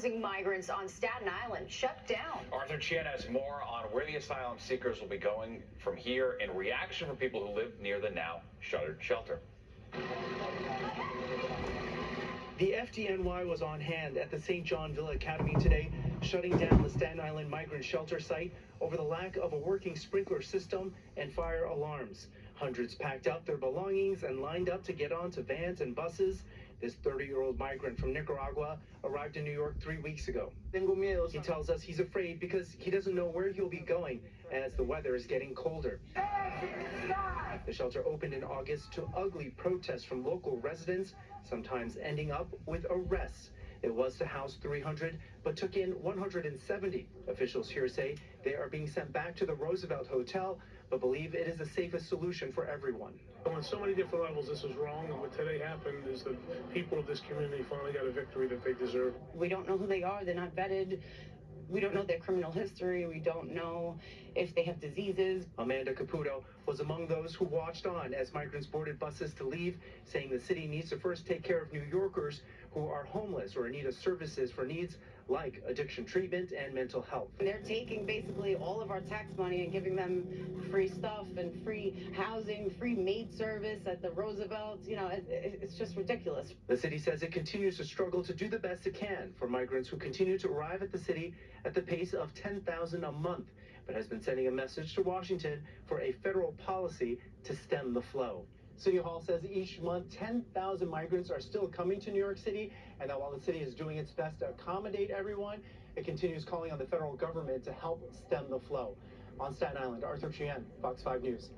housing migrants on Staten Island shut down. Arthur Chien has more on where the asylum seekers will be going from here in reaction from people who live near the now shuttered shelter. The FDNY was on hand at the St. John Villa Academy today, shutting down the Staten Island migrant shelter site over the lack of a working sprinkler system and fire alarms. Hundreds packed up their belongings and lined up to get onto vans and buses. This 30-year-old migrant from Nicaragua arrived in New York 3 weeks ago. He tells us he's afraid because he doesn't know where he'll be going as the weather is getting colder. The shelter opened in August to ugly protests from local residents, sometimes ending up with arrests. It was to house 300, but took in 170. Officials here say they are being sent back to the Roosevelt Hotel, but believe it is the safest solution for everyone. On so many different levels, this was wrong, and what today happened is that people of this community finally got a victory that they deserve. We don't know who they are. They're not vetted. We don't know their criminal history. We don't know if they have diseases. Amanda Caputo was among those who watched on as migrants boarded buses to leave, saying the city needs to first take care of New Yorkers who are homeless or in need of services for needs like addiction treatment and mental health. They're taking basically all of our tax money and giving them free stuff and free housing, free maid service at the Roosevelt. You know, it's just ridiculous. The city says it continues to struggle to do the best it can for migrants who continue to arrive at the city at the pace of 10,000 a month, but has been sending a message to Washington for a federal policy to stem the flow. City Hall says each month 10,000 migrants are still coming to New York City, and that while the city is doing its best to accommodate everyone, it continues calling on the federal government to help stem the flow. On Staten Island, Arthur Chien, Fox 5 News.